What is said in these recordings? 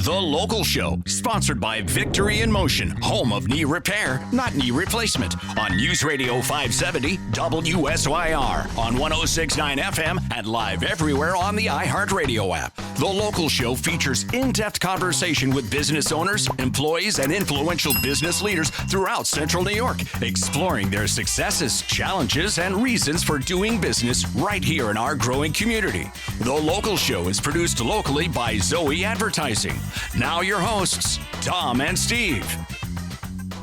The Local Show, sponsored by Victory in Motion, home of knee repair, not knee replacement, on News Radio 570 WSYR, on 106.9 FM, and live everywhere on the iHeartRadio app. The Local Show features in-depth conversation with business owners, employees, and influential business leaders throughout Central New York, exploring their successes, challenges, and reasons for doing business right here in our growing community. The Local Show is produced locally by Zoe Advertising. Now your hosts, Tom and Steve.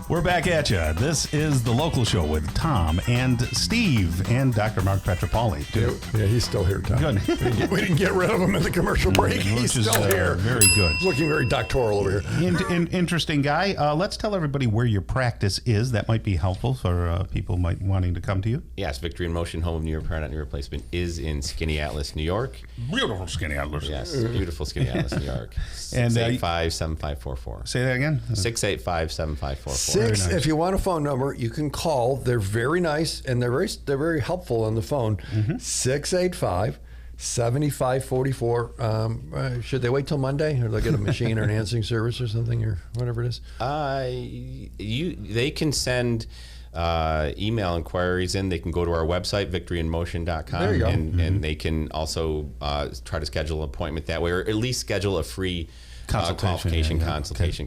We're back at you. This is The Local Show with Tom and Steve and Dr. Marc Pietropaoli, too. Yeah, he's still here, Tom. Good. We didn't get rid of him in the commercial break. He's still here. Very good. He's looking very doctoral over here. Interesting guy. Let's tell everybody where your practice is. That might be helpful for people wanting to come to you. Yes, Victory in Motion, home of knee repair, not knee replacement, is in Skinny Atlas, New York. Beautiful Skinny Atlas. Yes, beautiful Skinny Atlas, New York. 685-7544. Say that again? 685-7544. Nice. If you want a phone number, you can call. They're very nice and they're very helpful on the phone. 685-7544. Should they wait till Monday, or they'll get a machine or an answering service or something, or whatever it is? They can send email inquiries in. They can go to our website, victoryinmotion.com. There you go. And they can also try to schedule an appointment that way, or at least schedule a free consultation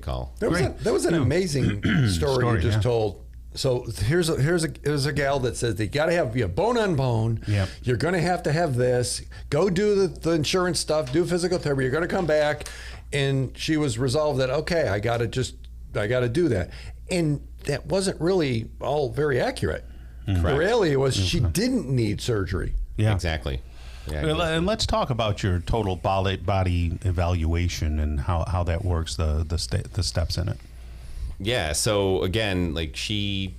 call. That was an amazing story you just told. So here's a gal that says they got to have bone on bone. Yep. You're going to have this. Go do the insurance stuff. Do physical therapy. You're going to come back, and she was resolved that I got to do that, and that wasn't really all very accurate. Correct. The reality was she didn't need surgery. Yeah, exactly. Yeah, and let's talk about your total body evaluation and how that works, the steps in it. Yeah, so again, like she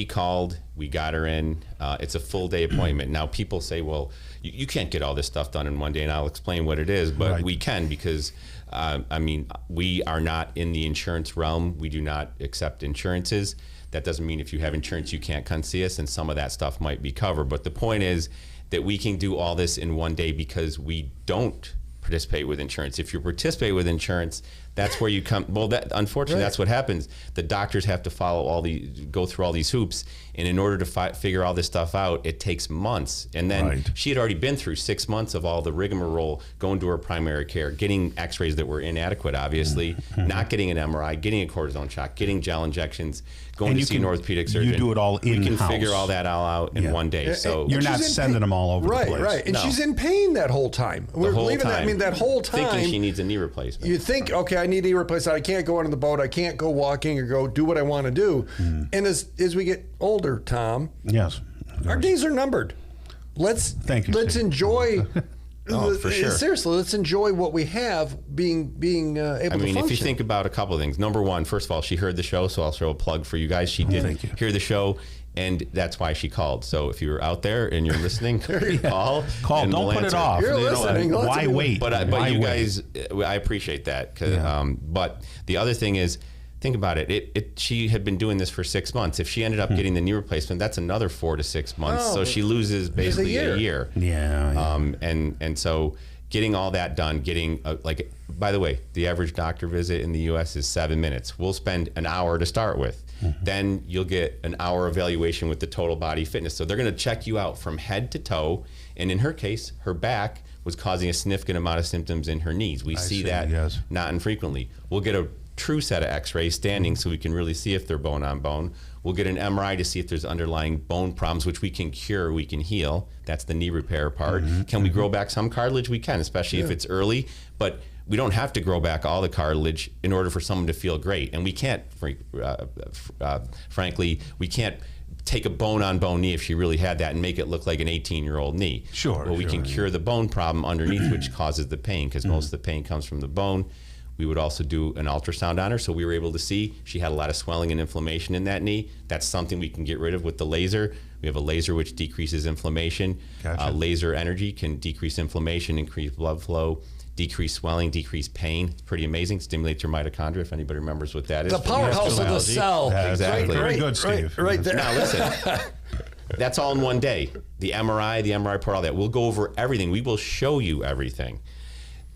called, we got her in. It's a full day appointment. Now people say, well, you can't get all this stuff done in one day, and I'll explain what it is, but Right. we can because, we are not in the insurance realm. We do not accept insurances. That doesn't mean if you have insurance, you can't come see us, and some of that stuff might be covered. But the point is that we can do all this in one day because we don't participate with insurance. If you participate with insurance, that's where you come. Well, unfortunately, That's what happens. The doctors have to go through all these hoops, and in order to figure all this stuff out, it takes months. And then she had already been through 6 months of all the rigmarole, going to her primary care, getting X-rays that were inadequate, obviously, not getting an MRI, getting a cortisone shot, getting gel injections, going to see an orthopedic surgeon. You do it all in-house. We can figure all that all out in one day. So you're not sending them all over the place. Right. And she's in pain that whole time. The whole time. That whole time. Thinking she needs a knee replacement. You think, okay, I need a knee replacement. I can't go onto the boat. I can't go walking or go do what I want to do. And as we get older, Tom, yes, our days are numbered. Let's enjoy. For sure. Seriously, let's enjoy what we have being able to function. If you think about a couple of things. Number one, first of all, she heard the show, so I'll throw a plug for you guys. She did hear the show, and that's why she called. So if you're out there and you're listening, call. Don't we'll put answer. it off. You're listening. Why wait? But you guys, I appreciate that. But the other thing is, think about it. She had been doing this for 6 months. If she ended up getting the knee replacement, that's another 4 to 6 months. So she loses basically a year. Yeah. And so getting all that done, by the way, the average doctor visit in the U.S. is 7 minutes. We'll spend an hour to start with. Then you'll get an hour evaluation with the total body fitness. So they're going to check you out from head to toe. And in her case, her back was causing a significant amount of symptoms in her knees. We see that not infrequently. We'll get a true set of X-rays standing so we can really see if they're bone on bone. We'll get an MRI to see if there's underlying bone problems, which we can cure, we can heal. That's the knee repair part. Can we grow back some cartilage? We can, especially if it's early, but we don't have to grow back all the cartilage in order for someone to feel great. And we can't, frankly, we can't take a bone-on-bone knee if she really had that and make it look like an 18-year-old knee. Well, we can cure the bone problem underneath, which causes the pain, because most of the pain comes from the bone. We would also do an ultrasound on her, so we were able to see she had a lot of swelling and inflammation in that knee. That's something we can get rid of with the laser. We have a laser which decreases inflammation. Gotcha. Laser energy can decrease inflammation, increase blood flow, decrease swelling, decrease pain. It's pretty amazing. Stimulates your mitochondria, if anybody remembers what that is. The powerhouse of the cell. Exactly. Very good, Steve. Right there. Now listen, that's all in one day. The MRI report, all that. We'll go over everything. We will show you everything.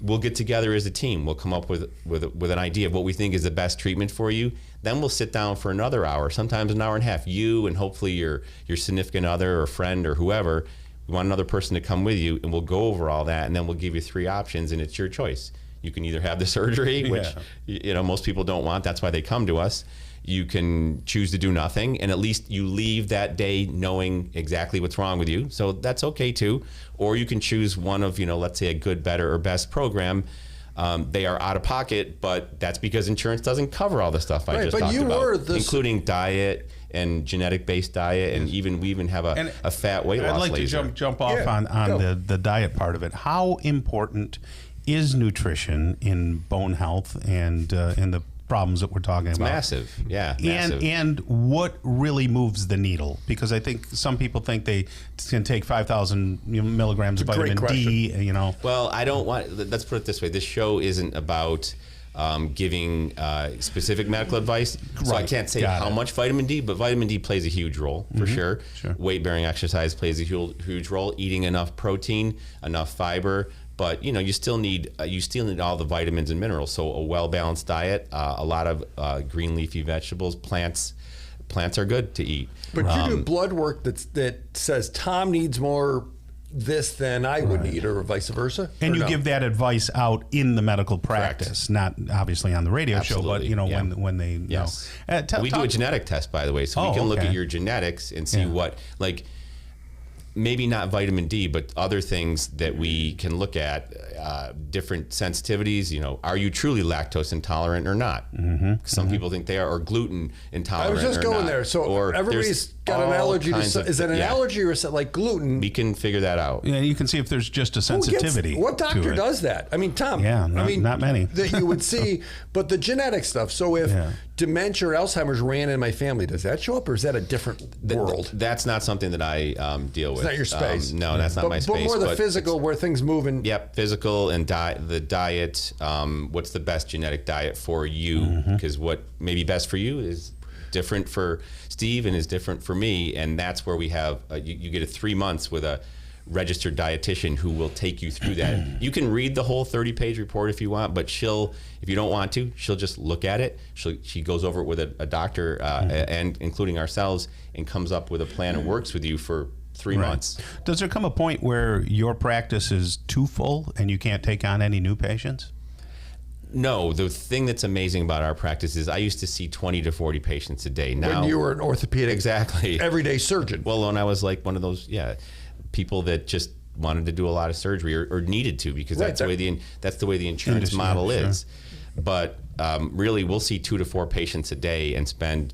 we'll get together as a team. We'll come up with an idea of what we think is the best treatment for you. Then we'll sit down for another hour, sometimes an hour and a half. You and hopefully your significant other or friend or whoever, we want another person to come with you, and we'll go over all that, and then we'll give you 3 options, and it's your choice. You can either have the surgery, which most people don't want. That's why they come to us. You can choose to do nothing, and at least you leave that day knowing exactly what's wrong with you. So that's okay too. Or you can choose one of, let's say a good, better, or best program. They are out of pocket, but that's because insurance doesn't cover all the stuff I just talked about, including diet and genetic-based diet, and we even have a fat weight loss laser. I'd like to jump off on the diet part of it. How important is nutrition in bone health and in the problems that we're talking about? Massive, massive. And what really moves the needle? Because I think some people think they can take 5,000 milligrams of vitamin D. Well, I don't want. Let's put it this way: this show isn't about giving specific medical advice. So I can't say how much vitamin D, but vitamin D plays a huge role for sure. Weight-bearing exercise plays a huge role. Eating enough protein, enough fiber. But you still need all the vitamins and minerals. So a well-balanced diet, a lot of green leafy vegetables, plants are good to eat. But you do blood work that says Tom needs more this than I would need, or vice versa. And you give that advice out in the medical practice, not obviously on the radio show, but when they know. We do a genetic test, by the way, so we can look at your genetics and see what maybe not vitamin D, but other things that we can look at, different sensitivities. Are you truly lactose intolerant or not? Some people think they are, or gluten intolerant. I was just going there. So everybody's got an allergy to is it an allergy or is it like gluten? We can figure that out. Yeah, you can see if there's just a sensitivity. What doctor does that? I mean, Tom. Yeah, not many that you would see. But the genetic stuff. So if dementia or Alzheimer's ran in my family, does that show up, or is that a different world? That's not something that I deal with. It's not your space. No, that's not my space. But more the physical, where things move. Physical and the diet. What's the best genetic diet for you? Because what may be best for you is different for Steve and is different for me, and that's where we have you get 3 months with a registered dietitian who will take you through that. You can read the whole 30-page report if you want, but if you don't want to, she'll just look at it. She goes over it with a doctor and including ourselves, and comes up with a plan and works with you for 3 months. Does there come a point where your practice is too full and you can't take on any new patients? No, the thing that's amazing about our practice is I used to see 20 to 40 patients a day. Now, when you were an orthopedic everyday surgeon. Well, when I was like one of those people that just wanted to do a lot of surgery or needed to, because that's the way the insurance model is. But really, we'll see 2 to 4 patients a day and spend,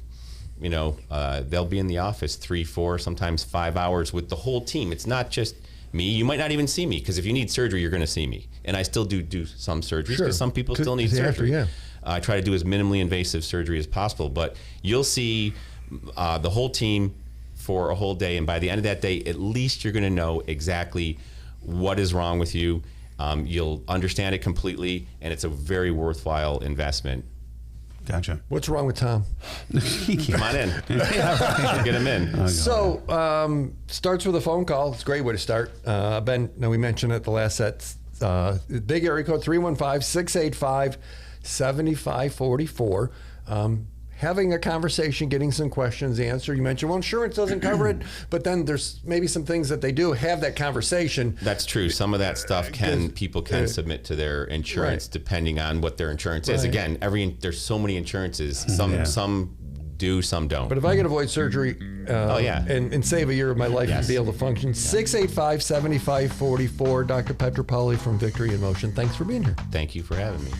they'll be in the office 3, 4, sometimes 5 hours with the whole team. It's not just me. You might not even see me, because if you need surgery, you're going to see me. And I still do some surgeries, because some people still need surgery. I try to do as minimally invasive surgery as possible. But you'll see the whole team for a whole day, and by the end of that day, at least you're going to know exactly what is wrong with you. You'll understand it completely, and it's a very worthwhile investment. Gotcha. What's wrong with Tom? Come on in. Get him in. So, starts with a phone call. It's a great way to start. Ben, we mentioned it the last set. Big area code 315-685-7544. Having a conversation, getting some questions answered. You mentioned, insurance doesn't cover it, but then there's maybe some things that they do. Have that conversation. That's true. Some of that stuff people can submit to their insurance depending on what their insurance is. Again, there's so many insurances. Some do, some don't. But if I could avoid surgery and save a year of my life and be able to function, 685-7544. Dr. Pietropaoli from Victory in Motion. Thanks for being here. Thank you for having me.